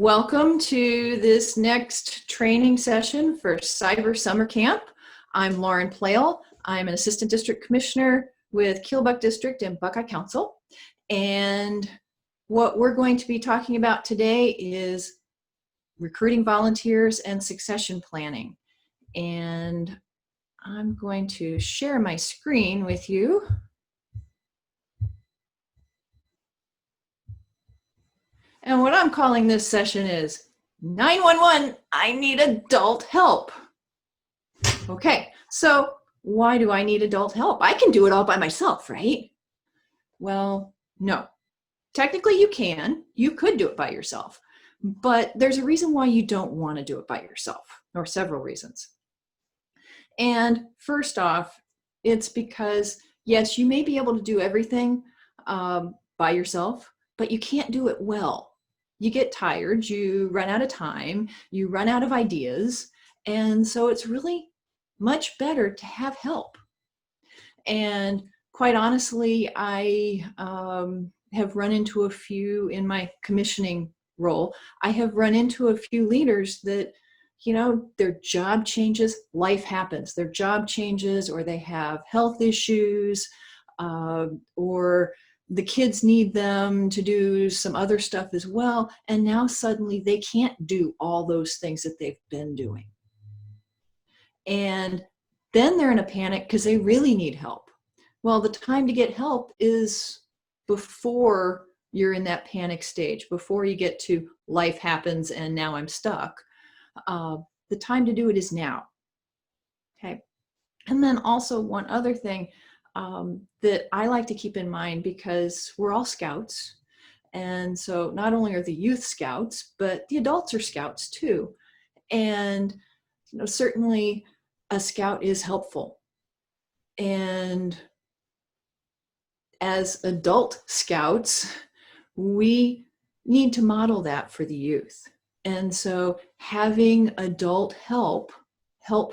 Welcome to this next training session for Cyber Summer Camp. I'm Lauren Playl. I'm an Assistant District Commissioner with Killbuck District and Buckeye Council. And what we're going to be talking about today is recruiting volunteers and succession planning. And I'm going to share my screen with you. And what I'm calling this session is 911, I need adult help. Okay, so why do I need adult help? I can do it all by myself, right? Well, no. Technically you can. You could do it by yourself. But there's a reason why you don't want to do it by yourself, or several reasons. And first off, it's because, yes, you may be able to do everything by yourself, but you can't do it well. You get tired, you run out of time, you run out of ideas, and so it's really much better to have help. And quite honestly, I have run into a few in my commissioning role. I have run into a few leaders that, you know, their job changes, life happens. Their job changes, or they have health issues, or the kids need them to do some other stuff as well. And now suddenly they can't do all those things that they've been doing. And then they're in a panic because they really need help. Well, the time to get help is before you're in that panic stage, before you get to life happens and now I'm stuck. The time to do it is now. Okay. And then also one other thing that I like to keep in mind, because we're all scouts. And so not only are the youth scouts, but the adults are scouts too. And you know, certainly a scout is helpful. And as adult scouts, we need to model that for the youth. And so having adult help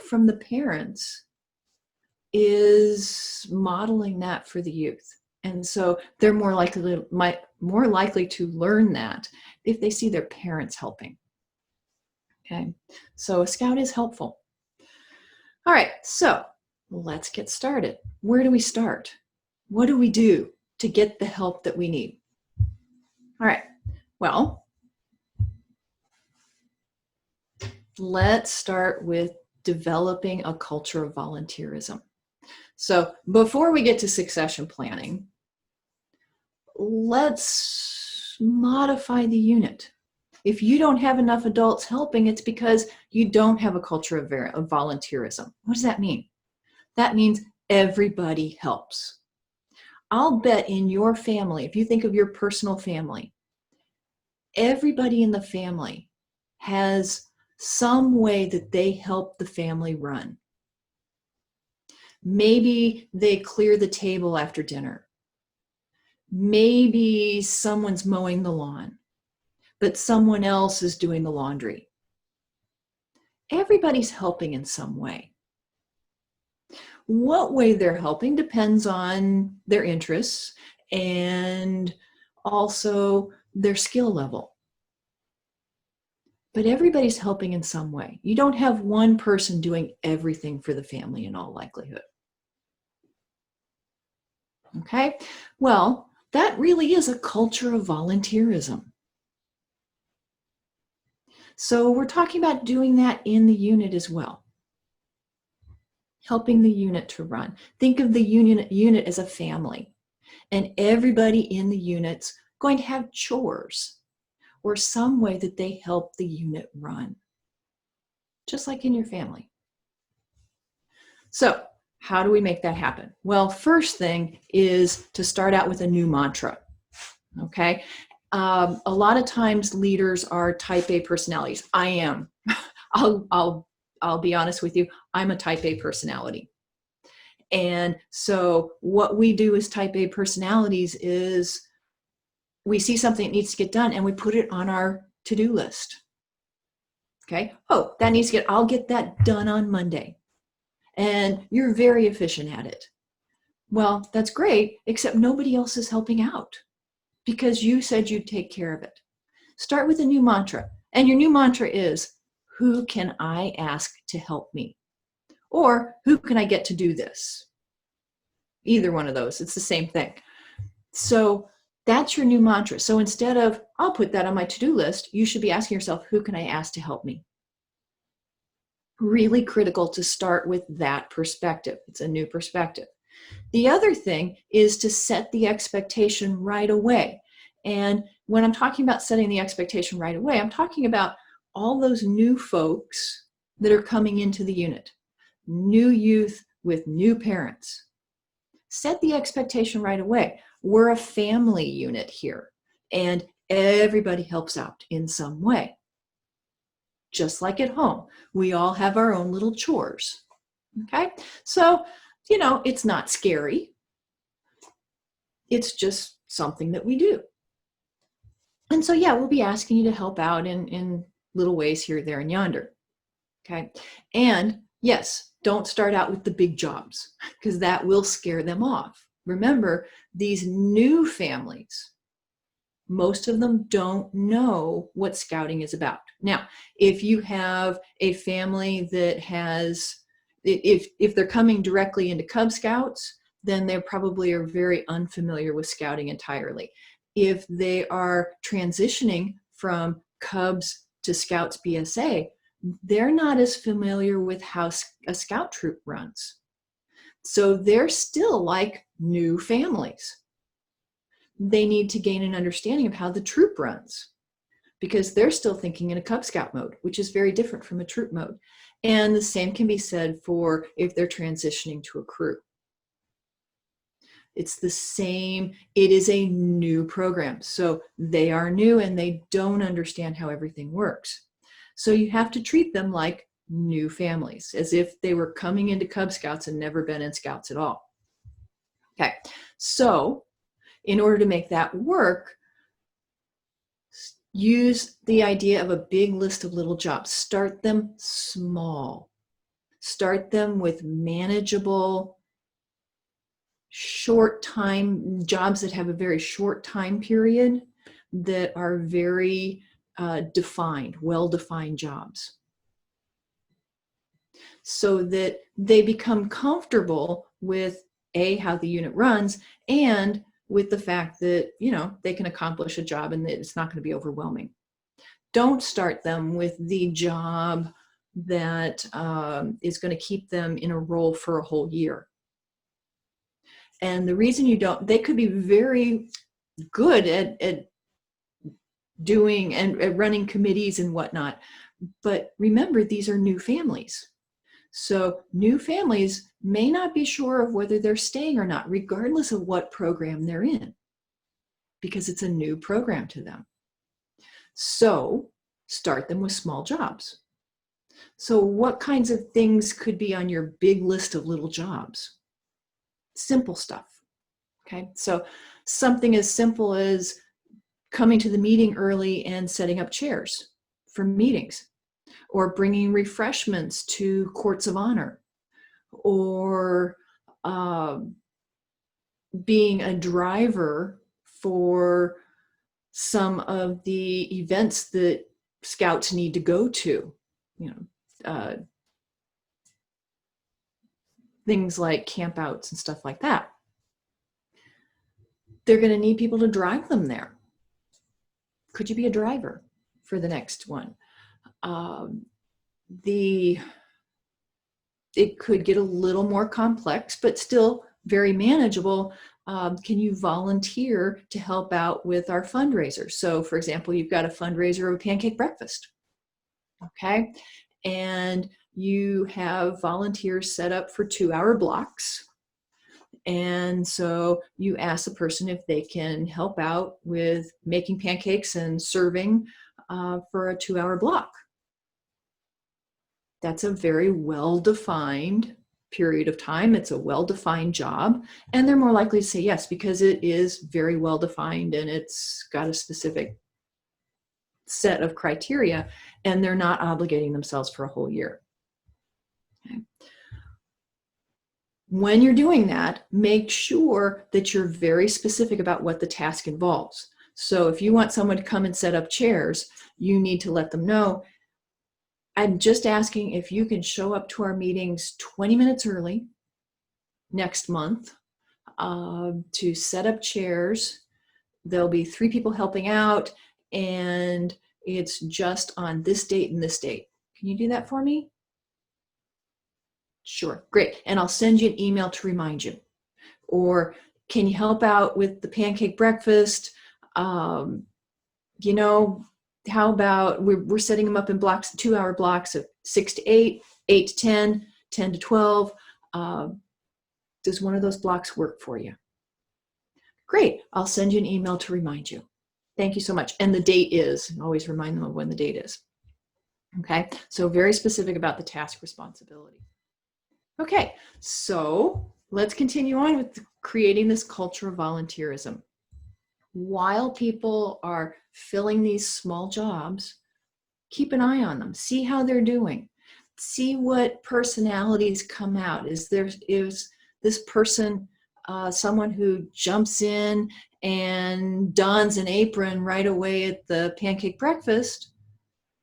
from the parents is modeling that for the youth. And so they're more likely to learn that if they see their parents helping. Okay, so a scout is helpful. All right, so let's get started. Where do we start? What do we do to get the help that we need? All right, well, let's start with developing a culture of volunteerism. So before we get to succession planning, let's modify the unit. If you don't have enough adults helping, it's because you don't have a culture of volunteerism. What does that mean? That means everybody helps. I'll bet in your family, if you think of your personal family, everybody in the family has some way that they help the family run. Maybe they clear the table after dinner. Maybe someone's mowing the lawn, but someone else is doing the laundry. Everybody's helping in some way. What way they're helping depends on their interests and also their skill level. But everybody's helping in some way. You don't have one person doing everything for the family in all likelihood. Okay, well, that really is a culture of volunteerism. So we're talking about doing that in the unit as well. Helping the unit to run. Think of the unit as a family, and everybody in the unit's going to have chores or some way that they help the unit run, just like in your family. So how do we make that happen? Well, first thing is to start out with a new mantra, okay? A lot of times leaders are type A personalities. I am. I'll be honest with you, I'm a type A personality. And so what we do as type A personalities is we see something that needs to get done and we put it on our to-do list. Okay, oh, that needs to get, I'll get that done on Monday. And you're very efficient at it. Well, that's great, except nobody else is helping out because you said you'd take care of it. Start with a new mantra. And your new mantra is, who can I ask to help me? Or who can I get to do this? Either one of those, it's the same thing. So that's your new mantra. So instead of, I'll put that on my to-do list, you should be asking yourself, who can I ask to help me? Really critical to start with that perspective. It's a new perspective. The other thing is to set the expectation right away. And when I'm talking about setting the expectation right away, I'm talking about all those new folks that are coming into the unit, new youth with new parents. Set the expectation right away. We're a family unit here, and everybody helps out in some way. Just like at home, we all have our own little chores. Okay, so it's not scary. It's just something that we do. And so, yeah, we'll be asking you to help out in little ways here, there, and yonder. Okay, and yes, don't start out with the big jobs because that will scare them off. Remember, these new families, most of them don't know what scouting is about. Now, if you have a family that has, if they're coming directly into Cub Scouts, then they probably are very unfamiliar with scouting entirely. If they are transitioning from Cubs to Scouts BSA, they're not as familiar with how a scout troop runs. So they're still like new families. They need to gain an understanding of how the troop runs because they're still thinking in a Cub Scout mode, which is very different from a troop mode. And the same can be said for if they're transitioning to a crew. It's the same. It is a new program. So they are new and they don't understand how everything works. So you have to treat them like new families, as if they were coming into Cub Scouts and never been in Scouts at all. Okay, so in order to make that work, use the idea of a big list of little jobs. Start them small. Start them with manageable, short time jobs that have a very short time period that are very defined, well-defined jobs, so that they become comfortable with how the unit runs and with the fact that they can accomplish a job and that it's not going to be overwhelming. Don't start them with the job that is going to keep them in a role for a whole year. And the reason you don't, they could be very good at doing and at running committees and whatnot. But remember, these are new families. So new families may not be sure of whether they're staying or not, regardless of what program they're in, because it's a new program to them. So start them with small jobs. So what kinds of things could be on your big list of little jobs? Simple stuff. Okay, so something as simple as coming to the meeting early and setting up chairs for meetings, or bringing refreshments to courts of honor, or being a driver for some of the events that Scouts need to go to, things like campouts and stuff like that. They're going to need people to drive them there. Could you be a driver for the next one? It could get a little more complex, but still very manageable. Can you volunteer to help out with our fundraiser? So for example, you've got a fundraiser of a pancake breakfast, okay? And you have volunteers set up for 2-hour blocks. And so you ask the person if they can help out with making pancakes and serving for a 2-hour block. That's a very well-defined period of time. It's a well-defined job, and they're more likely to say yes because it is very well-defined and it's got a specific set of criteria, and they're not obligating themselves for a whole year. Okay. When you're doing that, make sure that you're very specific about what the task involves. So if you want someone to come and set up chairs, you need to let them know, I'm just asking if you can show up to our meetings 20 minutes early next month to set up chairs. There'll be 3 people helping out, and it's just on this date and this date. Can you do that for me? Sure, great. And I'll send you an email to remind you. Or can you help out with the pancake breakfast? You know, how about we're setting them up in blocks, 2-hour blocks of 6 to 8, 8 to 10, 10 to 12. Does one of those blocks work for you? Great, I'll send you an email to remind you. Thank you so much. And the date is, always remind them of when the date is. Okay, so very specific about the task responsibility. Okay, so let's continue on with creating this culture of volunteerism. While people are filling these small jobs, keep an eye on them, see how they're doing, see what personalities come out. Is this person someone who jumps in and dons an apron right away at the pancake breakfast?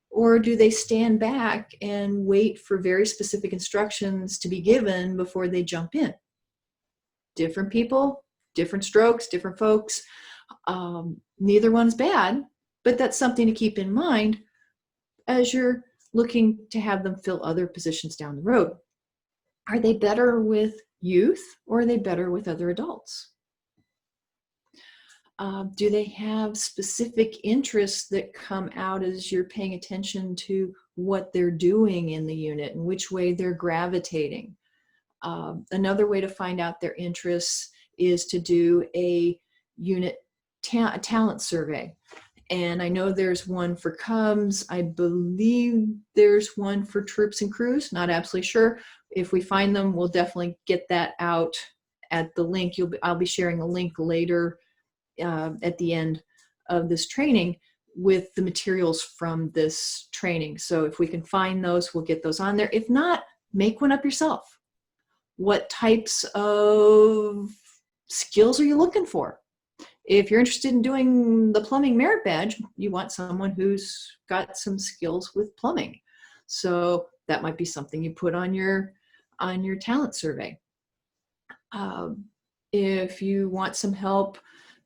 Or do they stand back and wait for very specific instructions to be given before they jump in? Different people, different strokes, different folks. Neither one's bad, but that's something to keep in mind as you're looking to have them fill other positions down the road. Are they better with youth, or are they better with other adults? Do they have specific interests that come out as you're paying attention to what they're doing in the unit and which way they're gravitating? Another way to find out their interests is to do a unit talent survey. And I know there's one for Cubs. I believe there's one for troops and crews. Not absolutely sure. If we find them, we'll definitely get that out at the link. I'll be sharing a link later at the end of this training with the materials from this training. So if we can find those, we'll get those on there. If not, make one up yourself. What types of skills are you looking for? If you're interested in doing the plumbing merit badge, you want someone who's got some skills with plumbing. So that might be something you put on your talent survey. If you want some help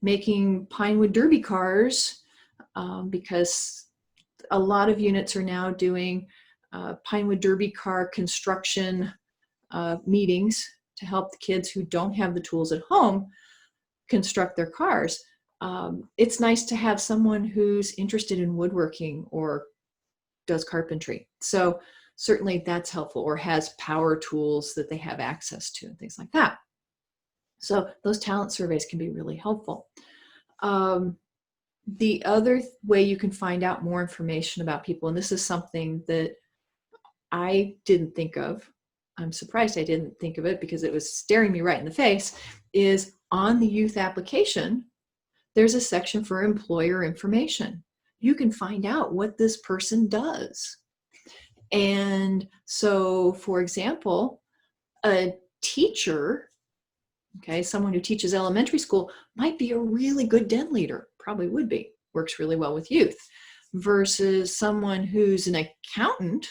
making Pinewood Derby cars, because a lot of units are now doing Pinewood Derby car construction meetings to help the kids who don't have the tools at home construct their cars. It's nice to have someone who's interested in woodworking or does carpentry. So certainly that's helpful, or has power tools that they have access to and things like that. So those talent surveys can be really helpful. The other way you can find out more information about people, and this is something that I didn't think of, I'm surprised I didn't think of it because it was staring me right in the face, is on the youth application, there's a section for employer information. You can find out what this person does. And so, for example, a teacher, okay, someone who teaches elementary school might be a really good den leader, probably would be, works really well with youth, versus someone who's an accountant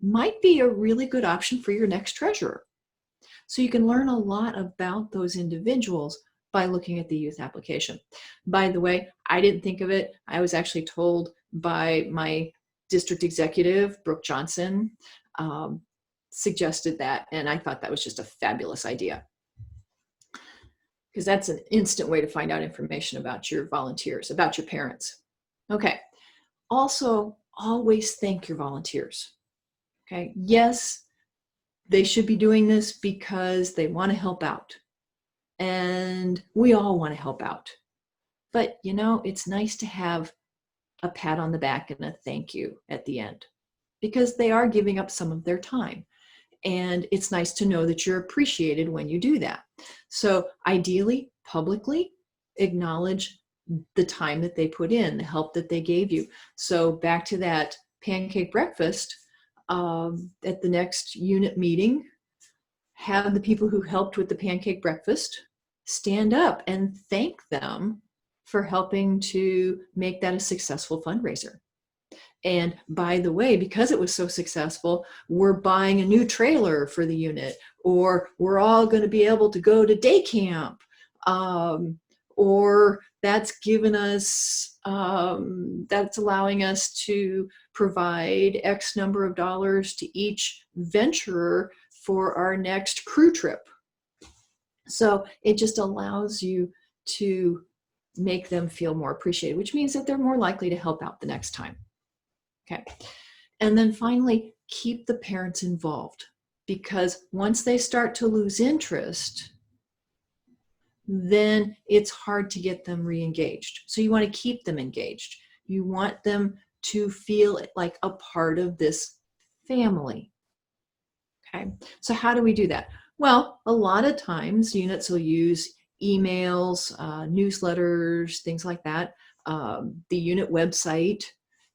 might be a really good option for your next treasurer. So you can learn a lot about those individuals by looking at the youth application. By the way, I didn't think of it. I was actually told by my district executive, Brooke Johnson, suggested that, and I thought that was just a fabulous idea, because that's an instant way to find out information about your volunteers, about your parents. Okay, also always thank your volunteers. Okay, yes, they should be doing this because they want to help out, and we all want to help out. But you know, it's nice to have a pat on the back and a thank you at the end, because they are giving up some of their time. And it's nice to know that you're appreciated when you do that. So ideally, publicly acknowledge the time that they put in, the help that they gave you. So back to that pancake breakfast, at the next unit meeting, have the people who helped with the pancake breakfast stand up and thank them for helping to make that a successful fundraiser. And by the way, because it was so successful, we're buying a new trailer for the unit, or we're all going to be able to go to day camp, or that's given us, that's allowing us to provide X number of dollars to each venturer for our next crew trip. So it just allows you to make them feel more appreciated, which means that they're more likely to help out the next time. Okay. And then finally, keep the parents involved, because once they start to lose interest, then it's hard to get them re-engaged. So you want to keep them engaged. You want them to feel like a part of this family. Okay. So how do we do that? Well, a lot of times units will use emails, newsletters, things like that. The unit website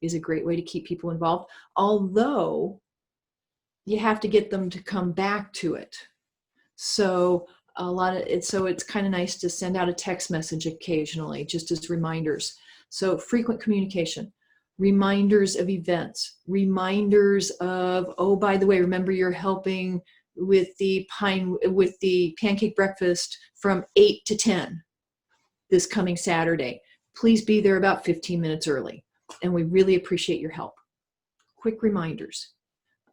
is a great way to keep people involved, although you have to get them to come back to it. So it's kind of nice to send out a text message occasionally, just as reminders. So frequent communication, reminders of events, reminders of, oh, by the way, remember you're helping with the pancake breakfast from 8 to 10 this coming Saturday. Please be there about 15 minutes early, and we really appreciate your help. Quick reminders,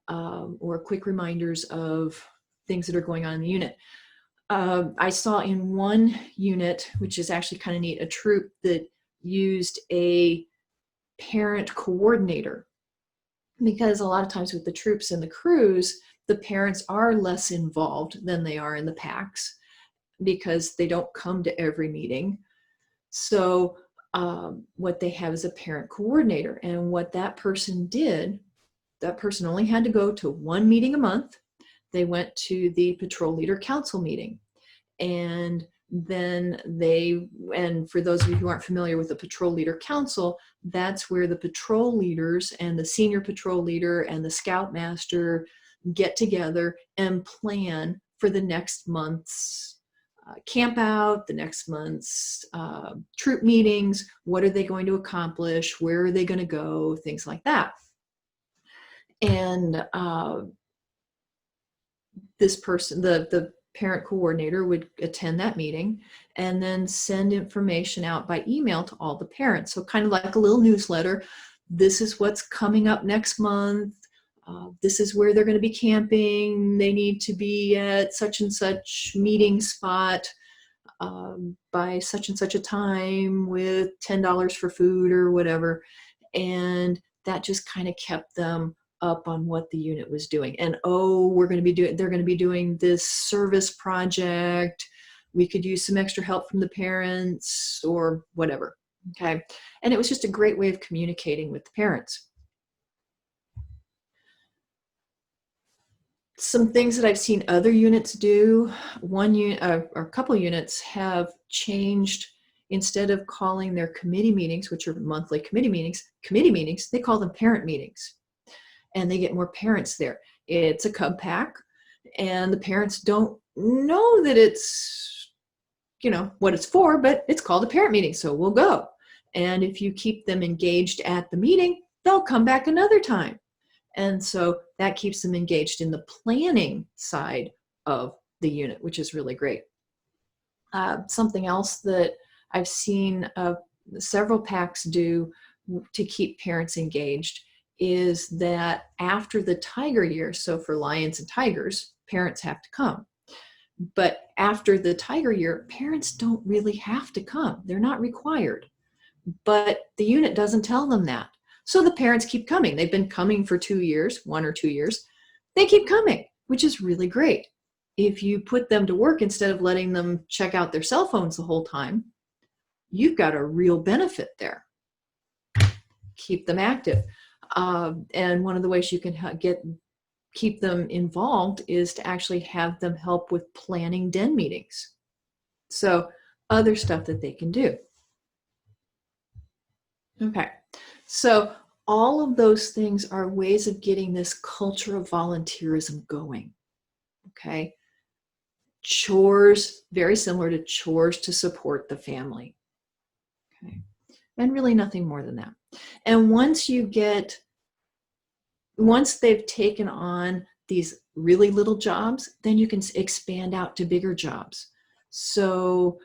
or quick reminders of things that are going on in the unit. I saw in one unit, which is actually kind of neat, a troop that used a parent coordinator, because a lot of times with the troops and the crews, the parents are less involved than they are in the packs because they don't come to every meeting. So what they have is a parent coordinator, and what that person did, that person only had to go to one meeting a month. They went to the patrol leader council meeting, and then and for those of you who aren't familiar with the patrol leader council, that's where the patrol leaders and the senior patrol leader and the scoutmaster get together and plan for the next month's camp out, the next month's troop meetings. What are they going to accomplish? Where are they going to go? Things like that. And this person, the parent coordinator, would attend that meeting and then send information out by email to all the parents. So kind of like a little newsletter. This is what's coming up next month. This is where they're going to be camping. They need to be at such and such meeting spot by such and such a time with $10 for food or whatever. And that just kind of kept them up on what the unit was doing. And they're going to be doing this service project. We could use some extra help from the parents or whatever. Okay. And it was just a great way of communicating with the parents. Some things that I've seen other units do, one unit or a couple units have changed. Instead of calling their committee meetings, which are monthly committee meetings, they call them parent meetings. And they get more parents there. It's a cub pack, and the parents don't know that it's, what it's for, but it's called a parent meeting, so we'll go. And if you keep them engaged at the meeting, they'll come back another time. And so that keeps them engaged in the planning side of the unit, which is really great. Something else that I've seen several packs do to keep parents engaged is that after the tiger year, so for lions and tigers, parents have to come. But after the tiger year, parents don't really have to come. They're not required. But the unit doesn't tell them that. So the parents keep coming. They've been coming for 2 years, 1 or 2 years. They keep coming, which is really great. If you put them to work instead of letting them check out their cell phones the whole time, you've got a real benefit there. Keep them active. And one of the ways you can keep them involved is to actually have them help with planning den meetings. So other stuff that they can do. Okay, so all of those things are ways of getting this culture of volunteerism going. Okay, chores, very similar to chores to support the family. and really nothing more than that. And once they've taken on these really little jobs, then you can expand out to bigger jobs. So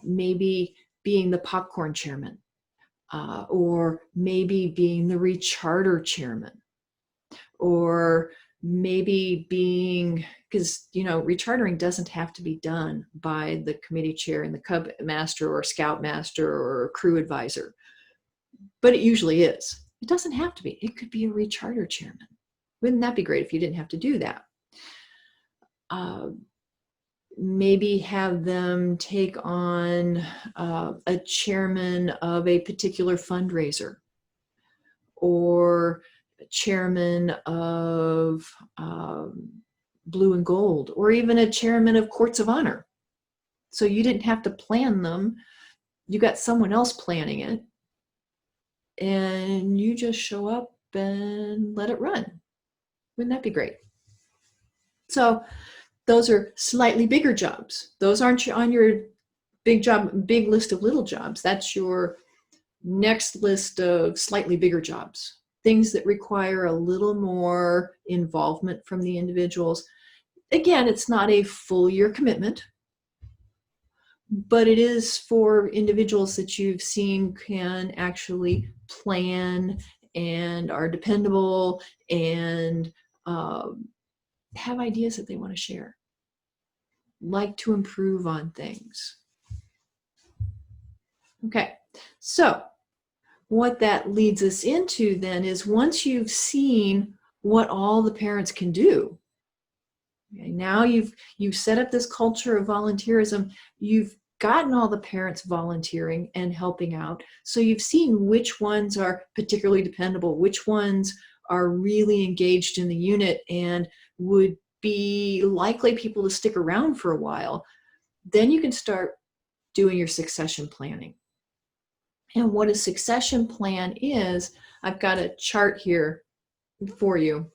maybe being the popcorn chairman, or maybe being the recharter chairman, or maybe being, because rechartering doesn't have to be done by the committee chair and the Cub master or scout master or crew advisor, but it usually is. It doesn't have to be. It could be a recharter chairman. Wouldn't that be great if you didn't have to do that? Maybe have them take on a chairman of a particular fundraiser, or a chairman of Blue and Gold, or even a chairman of Courts of Honor. So you didn't have to plan them. You got someone else planning it, and you just show up and let it run. Wouldn't that be great? So those are slightly bigger jobs. Those aren't on your big list of little jobs. That's your next list of slightly bigger jobs. Things that require a little more involvement from the individuals. Again, it's not a full year commitment, but it is for individuals that you've seen can actually plan and are dependable and have ideas that they want to share, like to improve on things. Okay, so what that leads us into then is, once you've seen what all the parents can do, okay, now you've set up this culture of volunteerism, you've gotten all the parents volunteering and helping out, so you've seen which ones are particularly dependable, which ones are really engaged in the unit and would be likely people to stick around for a while. Then you can start doing your succession planning. And what a succession plan is, I've got a chart here for you,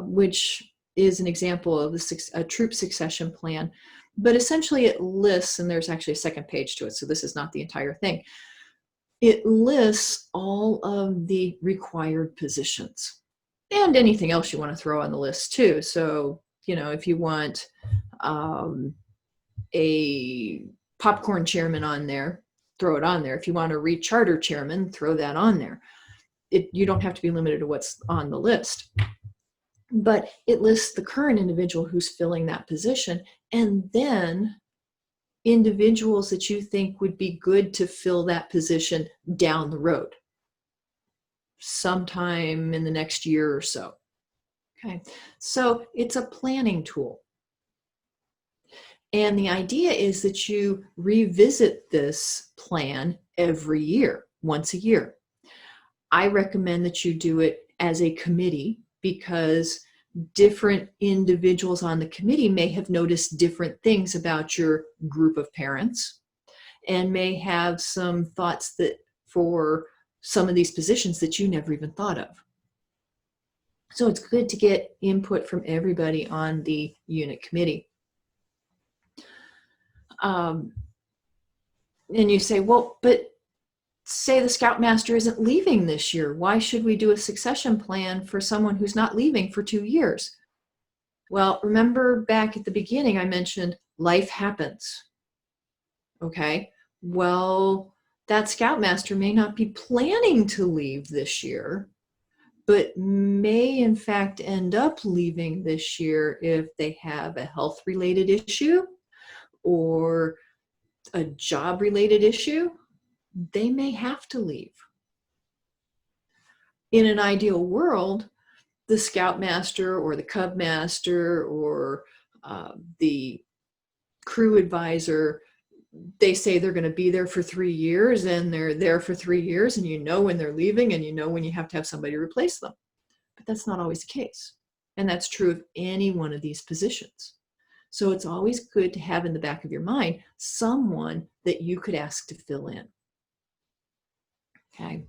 which is an example of a troop succession plan. But essentially it lists, and there's actually a second page to it, so this is not the entire thing. It lists all of the required positions and anything else you want to throw on the list too. So, if you want a popcorn chairman on there, throw it on there. If you want a recharter chairman, throw that on there. You don't have to be limited to what's on the list. But it lists the current individual who's filling that position, and then individuals that you think would be good to fill that position down the road, sometime in the next year or so. Okay, so it's a planning tool. And the idea is that you revisit this plan every year, once a year. I recommend that you do it as a committee, because different individuals on the committee may have noticed different things about your group of parents and may have some thoughts that for some of these positions that you never even thought of. So it's good to get input from everybody on the unit committee. And you say, well, but say the scoutmaster isn't leaving this year. Why should we do a succession plan for someone who's not leaving for 2 years? Well, remember back at the beginning, I mentioned life happens. Okay, well, that scoutmaster may not be planning to leave this year, but may in fact end up leaving this year if they have a health-related issue or a job-related issue. They may have to leave. In an ideal world, the scoutmaster or the cub master or the crew advisor, they say they're going to be there for 3 years, and they're there for 3 years, and you know when they're leaving, and you know when you have to have somebody replace them. But that's not always the case. And that's true of any one of these positions. So it's always good to have in the back of your mind someone that you could ask to fill in. Okay.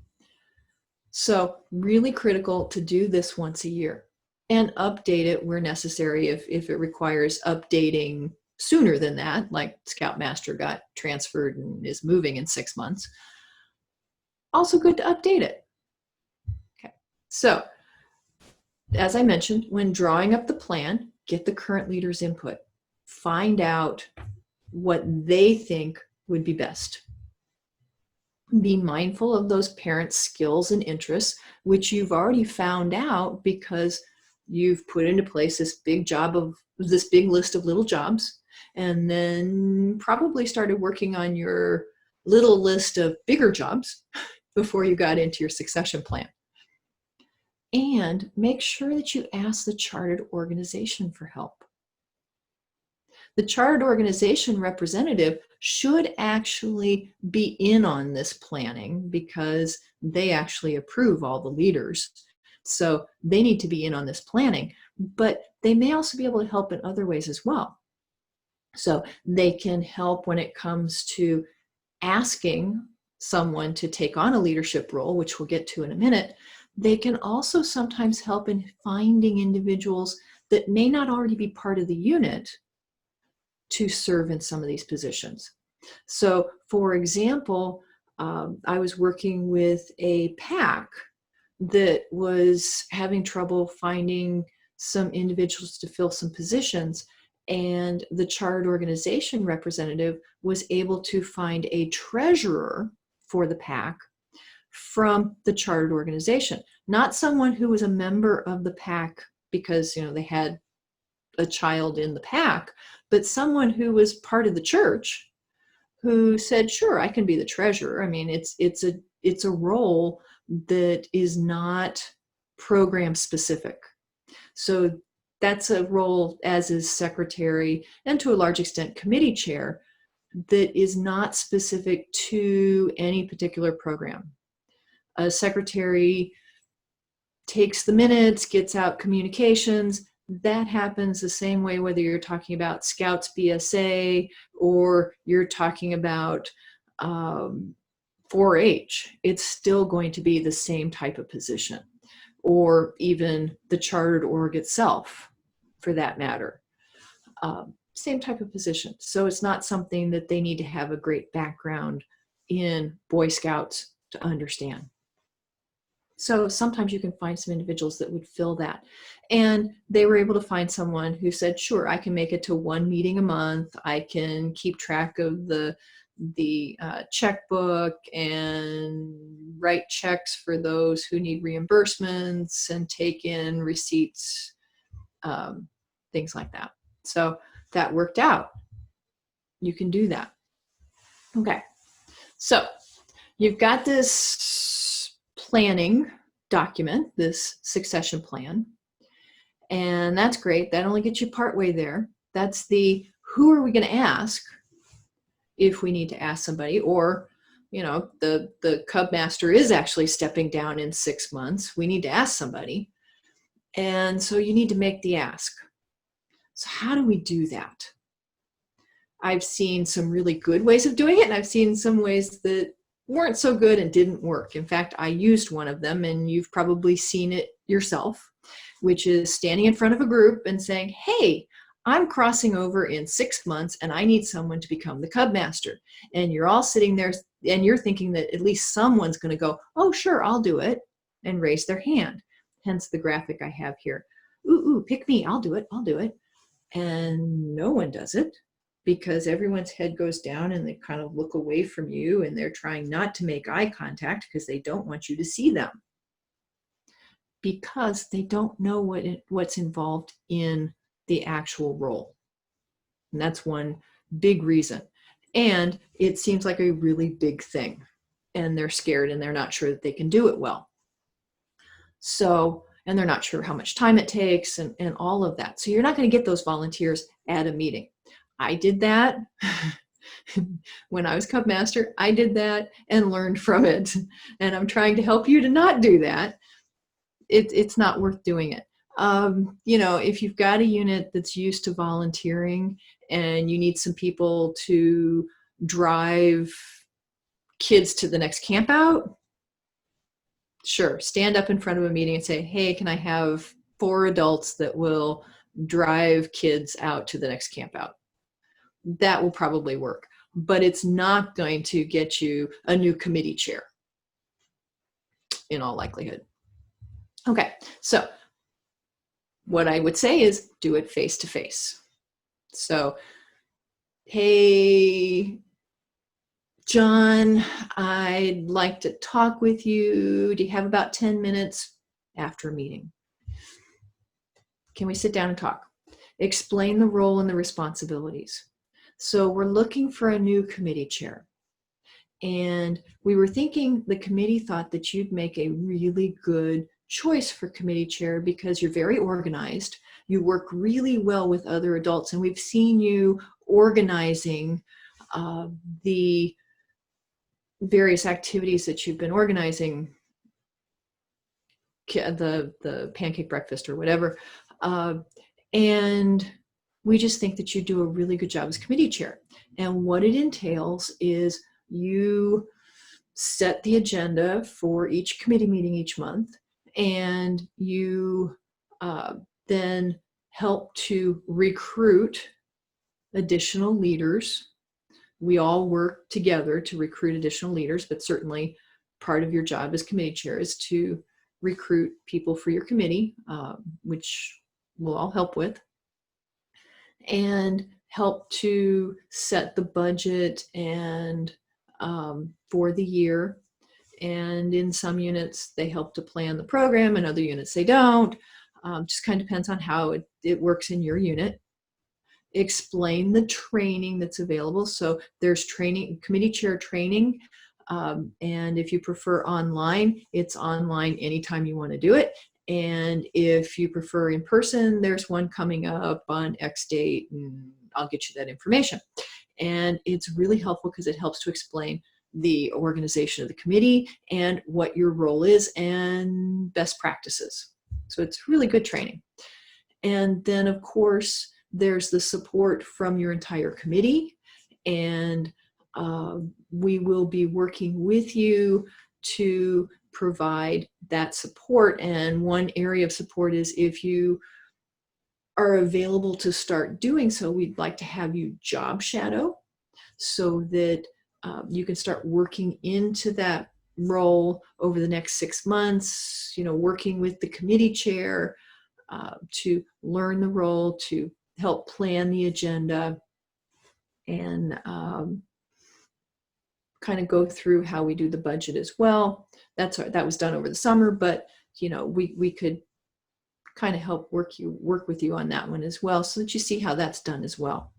So really critical to do this once a year and update it where necessary if it requires updating sooner than that, like Scoutmaster got transferred and is moving in 6 months. Also good to update it. Okay, so as I mentioned, when drawing up the plan, get the current leader's input. Find out what they think would be best. Be mindful of those parents' skills and interests, which you've already found out because you've put into place this big list of little jobs, and then probably started working on your little list of bigger jobs before you got into your succession plan. And make sure that you ask the chartered organization for help. The chartered organization representative should actually be in on this planning because they actually approve all the leaders. So they need to be in on this planning, but they may also be able to help in other ways as well. So they can help when it comes to asking someone to take on a leadership role, which we'll get to in a minute. They can also sometimes help in finding individuals that may not already be part of the unit to serve in some of these positions. So for example, I was working with a PAC that was having trouble finding some individuals to fill some positions, and the chartered organization representative was able to find a treasurer for the PAC from the chartered organization, not someone who was a member of the PAC because they had a child in the PAC, but someone who was part of the church who said, sure, I can be the treasurer. I mean, it's a role that is not program specific. So that's a role, as is secretary and to a large extent committee chair, that is not specific to any particular program. A secretary takes the minutes, gets out communications. That happens the same way whether you're talking about Scouts BSA or you're talking about 4-H. It's still going to be the same type of position, or even the chartered org itself, for that matter. Same type of position. So it's not something that they need to have a great background in Boy Scouts to understand. So sometimes you can find some individuals that would fill that. And they were able to find someone who said, sure, I can make it to one meeting a month. I can keep track of the checkbook and write checks for those who need reimbursements and take in receipts, things like that. So that worked out. You can do that. Okay. So you've got this planning document, this succession plan, and that's great. That only gets you partway there. That's the who are we going to ask if we need to ask somebody, or the Cub Master is actually stepping down in 6 months. We need to ask somebody, and so you need to make the ask. So how do we do that? I've seen some really good ways of doing it, and I've seen some ways that weren't so good and didn't work. In fact, I used one of them, and you've probably seen it yourself, which is standing in front of a group and saying, hey, I'm crossing over in 6 months and I need someone to become the Cub Master. And you're all sitting there and you're thinking that at least someone's going to go, oh, sure, I'll do it, and raise their hand. Hence the graphic I have here. Ooh, pick me, I'll do it. And no one does it, because everyone's head goes down and they kind of look away from you, and they're trying not to make eye contact because they don't want you to see them, because they don't know what's involved in the actual role. And that's one big reason. And it seems like a really big thing, and they're scared and they're not sure that they can do it well. So, and they're not sure how much time it takes and all of that. So you're not going to get those volunteers at a meeting. I did that when I was Cub Master. I did that and learned from it. And I'm trying to help you to not do that. It's not worth doing it. If you've got a unit that's used to volunteering and you need some people to drive kids to the next camp out, sure, stand up in front of a meeting and say, hey, can I have 4 adults that will drive kids out to the next camp out? That will probably work, but it's not going to get you a new committee chair. in all likelihood. Okay, so what I would say is do it face-to-face. So, hey, John, I'd like to talk with you. Do you have about 10 minutes after a meeting? Can we sit down and talk? Explain the role and the responsibilities. So we're looking for a new committee chair. And we were thinking, the committee thought that you'd make a really good choice for committee chair because you're very organized. You work really well with other adults, and we've seen you organizing the various activities that you've been organizing, the pancake breakfast or whatever. And we just think that you do a really good job as committee chair. And what it entails is you set the agenda for each committee meeting each month, and you then help to recruit additional leaders. We all work together to recruit additional leaders, but certainly part of your job as committee chair is to recruit people for your committee, which we'll all help with, and help to set the budget and for the year. And in some units, they help to plan the program, and other units they don't. Just kind of depends on how it works in your unit. Explain the training that's available. So there's training, committee chair training. And if you prefer online, it's online anytime you want to do it. And if you prefer in person, there's one coming up on X date, and I'll get you that information. And it's really helpful because it helps to explain the organization of the committee and what your role is and best practices. So it's really good training. And then, of course, there's the support from your entire committee, and we will be working with you to provide that support. And one area of support is if you are available to start doing so, we'd like to have you job shadow so that you can start working into that role over the next 6 months, working with the committee chair to learn the role, to help plan the agenda, and kind of go through how we do the budget as well. That was done over the summer, but we could kind of help work with you on that one as well, so that you see how that's done as well.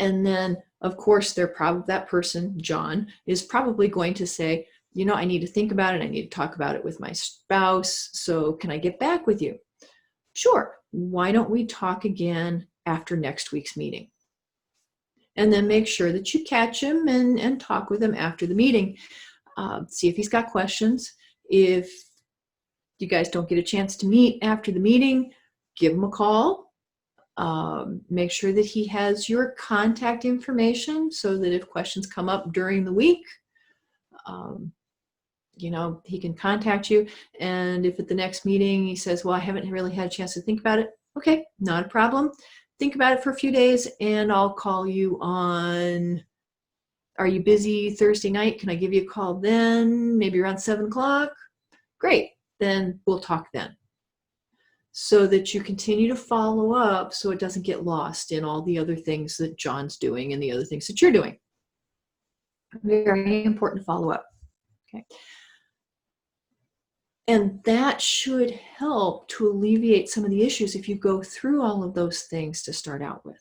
And then, of course, that person, John, is probably going to say, I need to think about it. I need to talk about it with my spouse. So can I get back with you? Sure. Why don't we talk again after next week's meeting? And then make sure that you catch him and talk with him after the meeting. See if he's got questions. If you guys don't get a chance to meet after the meeting, give him a call. Make sure that he has your contact information so that if questions come up during the week, he can contact you. And if at the next meeting he says, well, I haven't really had a chance to think about it, okay, not a problem. Think about it for a few days, and I'll call you on, are you busy Thursday night? Can I give you a call then? Maybe around 7 o'clock? Great, then we'll talk then. So that you continue to follow up so it doesn't get lost in all the other things that John's doing and the other things that you're doing. Very important to follow up. Okay. And that should help to alleviate some of the issues if you go through all of those things to start out with.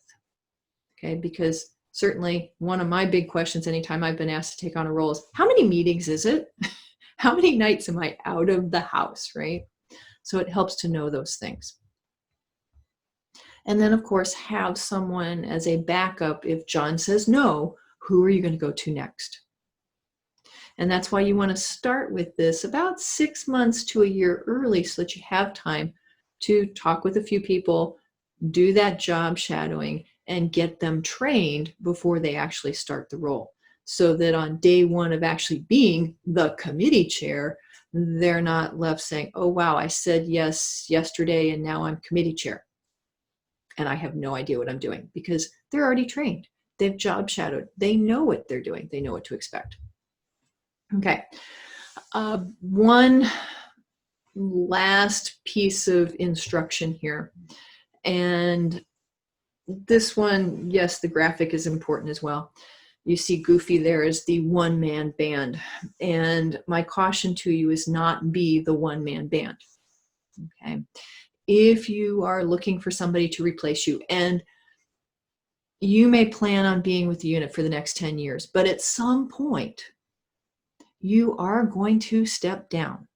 Okay, because certainly one of my big questions anytime I've been asked to take on a role is, how many meetings is it? How many nights am I out of the house, right? So it helps to know those things. And then, of course, have someone as a backup. If John says no, who are you going to go to next? And that's why you want to start with this about 6 months to a year early, so that you have time to talk with a few people, do that job shadowing, and get them trained before they actually start the role. So that on day one of actually being the committee chair, they're not left saying, oh, wow, I said yes yesterday and now I'm committee chair. And I have no idea what I'm doing, because they're already trained. They've job shadowed. They know what they're doing. They know what to expect. Okay. One last piece of instruction here. And this one, yes, the graphic is important as well. You see Goofy there is the one-man band. And my caution to you is not be the one-man band. Okay. If you are looking for somebody to replace you, and you may plan on being with the unit for the next 10 years, but at some point, you are going to step down.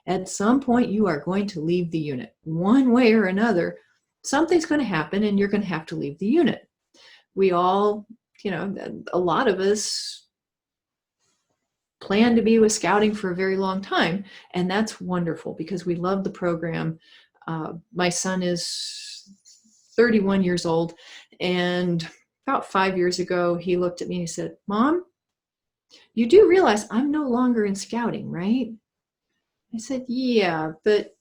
At some point, you are going to leave the unit. One way or another, something's going to happen and you're going to have to leave the unit. We all, a lot of us plan to be with Scouting for a very long time, and that's wonderful because we love the program. My son is 31 years old, and about 5 years ago, he looked at me and he said, "Mom, you do realize I'm no longer in Scouting, right?" I said, "Yeah, but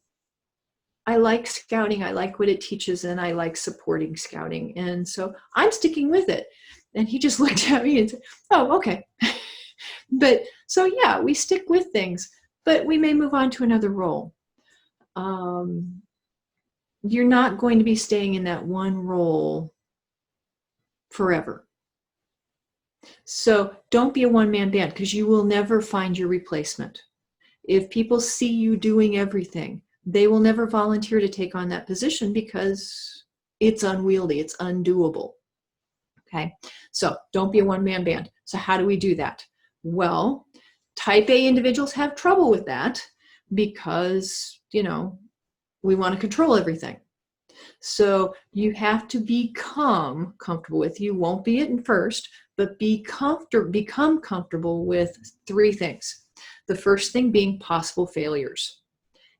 I like Scouting. I like what it teaches, and I like supporting Scouting. And so I'm sticking with it." And he just looked at me and said, "Oh, okay." But so, yeah, we stick with things, but we may move on to another role. You're not going to be staying in that one role forever. So don't be a one-man band, because you will never find your replacement. If people see you doing everything, they will never volunteer to take on that position because it's unwieldy, it's undoable. Okay, so don't be a one-man band. So how do we do that? Well, type A individuals have trouble with that because, we want to control everything. So you have to become comfortable with, you won't be it in first, but become comfortable with 3 things. The first thing being possible failures.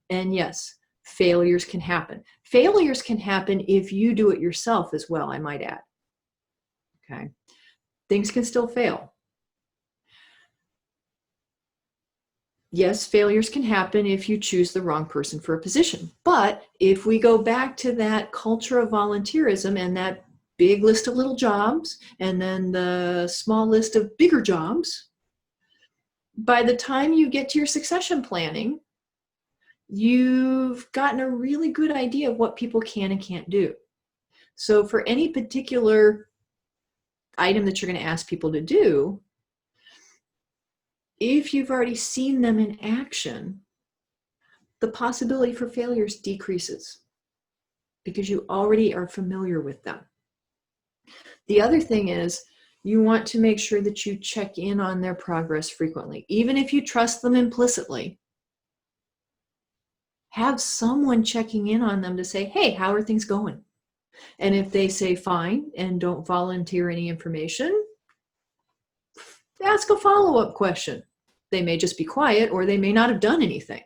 And yes, failures can happen. Failures can happen if you do it yourself as well, I might add. Okay, things can still fail. Yes, failures can happen if you choose the wrong person for a position. But if we go back to that culture of volunteerism and that big list of little jobs and then the small list of bigger jobs, by the time you get to your succession planning, you've gotten a really good idea of what people can and can't do. So for any particular item that you're going to ask people to do, if you've already seen them in action, the possibility for failures decreases because you already are familiar with them. The other thing is you want to make sure that you check in on their progress frequently. Even if you trust them implicitly, have someone checking in on them to say, "Hey, how are things going?" And if they say fine and don't volunteer any information, ask a follow-up question. They may just be quiet or they may not have done anything,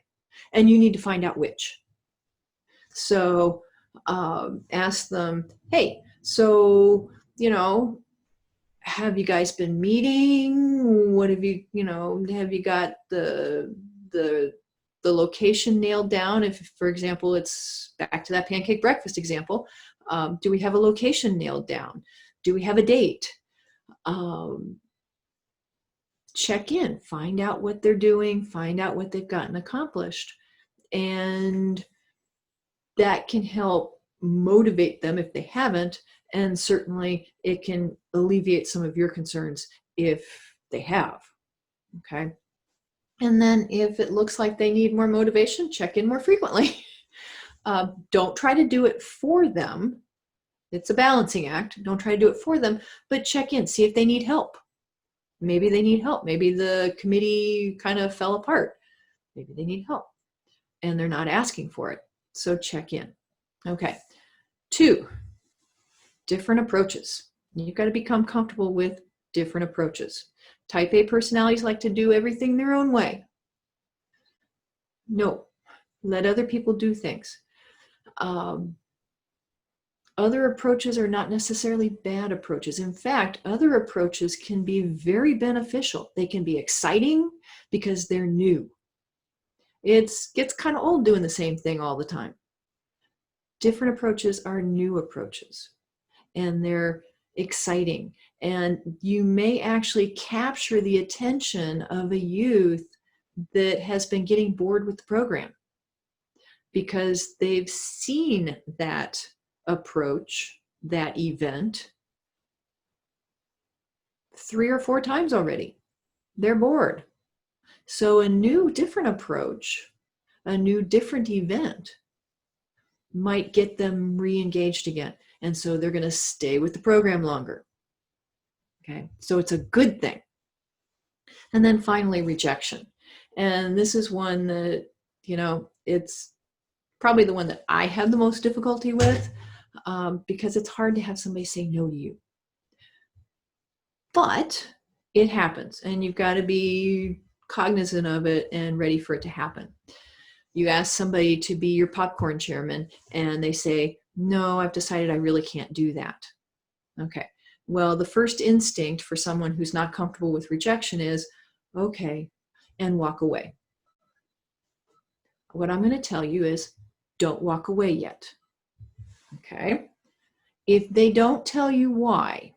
and you need to find out which. So ask them, "Hey, so, have you guys been meeting? What have you, have you got the location nailed down?" If, for example, it's back to that pancake breakfast example, do we have a location nailed down? Do we have a date? Check in, find out what they're doing, find out what they've gotten accomplished. And that can help motivate them if they haven't. And certainly it can alleviate some of your concerns if they have. Okay. And then if it looks like they need more motivation, check in more frequently. Don't try to do it for them. It's a balancing act. Don't try to do it for them, but check in, see if they need help. Maybe they need help. Maybe the committee kind of fell apart. Maybe they need help and they're not asking for it. So check in. Okay. 2, different approaches. You've got to become comfortable with different approaches. Type A personalities like to do everything their own way. No, let other people do things. Other approaches are not necessarily bad approaches. In fact, other approaches can be very beneficial. They can be exciting because they're new. It gets kind of old doing the same thing all the time. Different approaches are new approaches, and they're exciting. And you may actually capture the attention of a youth that has been getting bored with the program because they've seen that approach, that event 3 or 4 times already. They're bored. So a new, different approach, a new, different event might get them re-engaged again. And so they're going to stay with the program longer. Okay, so it's a good thing. And then finally, rejection. And this is one that, it's probably the one that I have the most difficulty with because it's hard to have somebody say no to you. But it happens, and you've got to be cognizant of it and ready for it to happen. You ask somebody to be your popcorn chairman, and they say, no, I've decided I really can't do that. Okay, well, the first instinct for someone who's not comfortable with rejection is, okay, and walk away. What I'm going to tell you is, don't walk away yet. Okay? If they don't tell you why,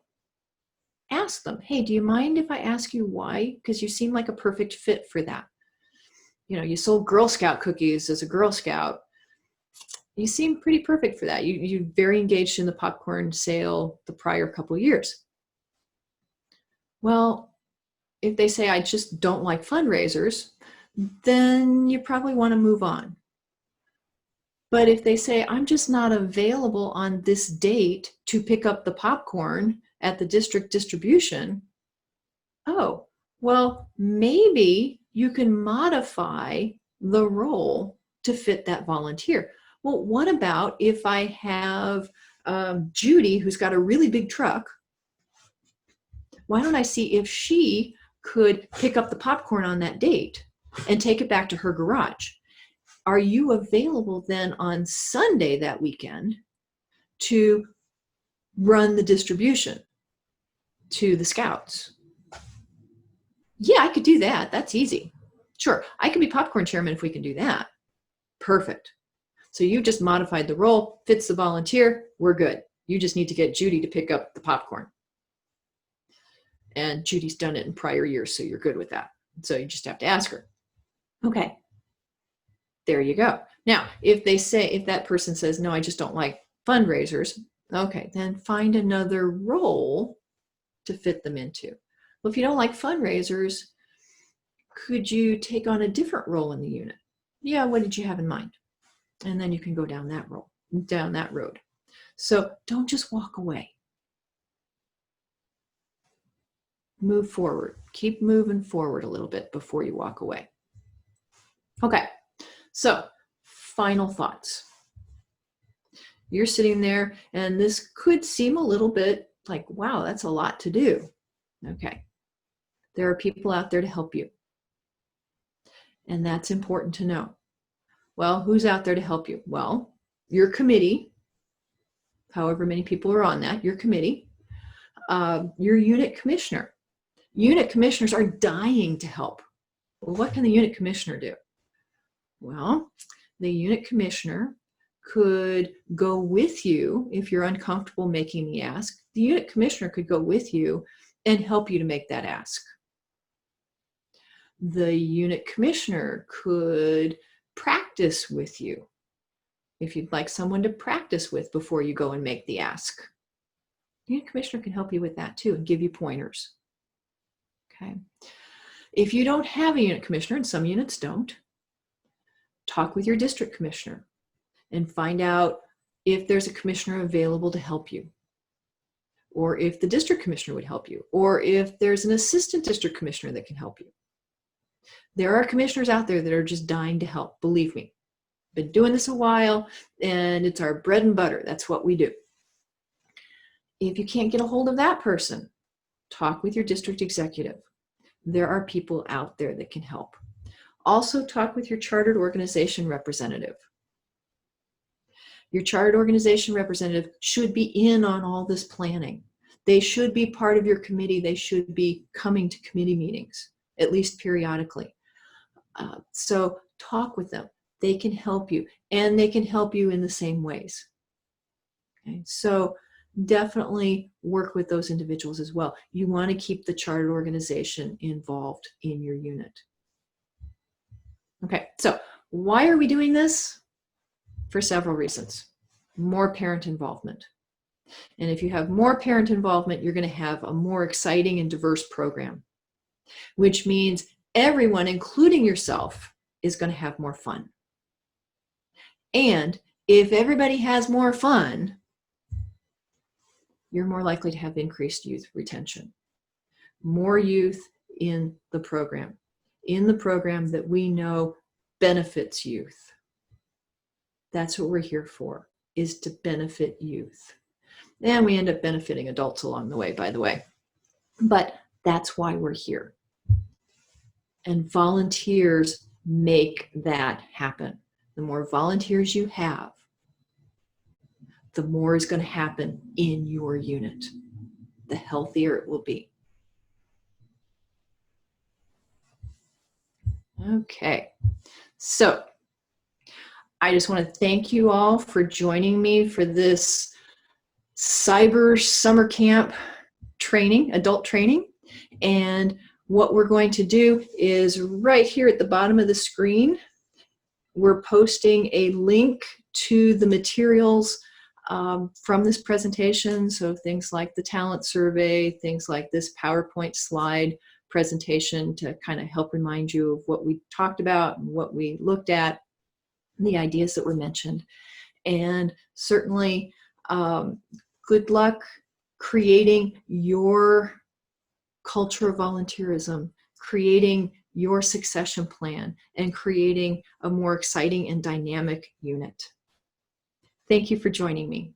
ask them, hey, do you mind if I ask you why? Because you seem like a perfect fit for that. You sold Girl Scout cookies as a Girl Scout. You seem pretty perfect for that. You're very engaged in the popcorn sale the prior couple of years. Well, if they say, I just don't like fundraisers, then you probably want to move on. But if they say, I'm just not available on this date to pick up the popcorn at the district distribution, oh, well, maybe you can modify the role to fit that volunteer. Well, what about if I have Judy, who's got a really big truck? Why don't I see if she could pick up the popcorn on that date and take it back to her garage? Are you available then on Sunday that weekend to run the distribution to the scouts? Yeah, I could do that. That's easy. Sure, I can be popcorn chairman if we can do that. Perfect. So you just modified the role, fits the volunteer, we're good. You just need to get Judy to pick up the popcorn. And Judy's done it in prior years, so you're good with that. So you just have to ask her. Okay, there you go. Now, if that person says, no, I just don't like fundraisers, okay, then find another role to fit them into. Well, if you don't like fundraisers, could you take on a different role in the unit? Yeah, what did you have in mind? And then you can go down that road. So don't just walk away. Move forward. Keep moving forward a little bit before you walk away. Okay, so final thoughts. You're sitting there, and this could seem a little bit like, wow, that's a lot to do. Okay, there are people out there to help you. And that's important to know. Well, who's out there to help you? Well, your committee, however many people are on that, your committee, your unit commissioner. Unit commissioners are dying to help. Well, what can the unit commissioner do? Well, the unit commissioner could go with you if you're uncomfortable making the ask. The unit commissioner could go with you and help you to make that ask. The unit commissioner could practice with you if you'd like someone to practice with before you go and make the ask. The unit commissioner can help you with that too and give you pointers. Okay. If you don't have a unit commissioner, and some units don't, talk with your district commissioner and find out if there's a commissioner available to help you, or if the district commissioner would help you, or if there's an assistant district commissioner that can help you. There are commissioners out there that are just dying to help, believe me. Been doing this a while, and it's our bread and butter. That's what we do. If you can't get a hold of that person, talk with your district executive. There are people out there that can help. Also talk with your chartered organization representative. Your chartered organization representative should be in on all this planning. They should be part of your committee. They should be coming to committee meetings, at least periodically. So talk with them. They can help you, and they can help you in the same ways. Okay? So definitely work with those individuals as well. You want to keep the chartered organization involved in your unit. Okay, so why are we doing this? For several reasons. More parent involvement. And if you have more parent involvement, you're going to have a more exciting and diverse program, which means everyone, including yourself, is going to have more fun. And if everybody has more fun, you're more likely to have increased youth retention. More youth in the program that we know benefits youth. That's what we're here for, is to benefit youth. And we end up benefiting adults along the way, by the way. But that's why we're here. And volunteers make that happen. The more volunteers you have, the more is going to happen in your unit, the healthier it will be. Okay, so I just want to thank you all for joining me for this cyber summer camp training, adult training. And what we're going to do is right here at the bottom of the screen, we're posting a link to the materials from this presentation. So things like the talent survey, things like this PowerPoint slide presentation to kind of help remind you of what we talked about and what we looked at, the ideas that were mentioned. And certainly good luck creating your culture of volunteerism, creating your succession plan, and creating a more exciting and dynamic unit. Thank you for joining me.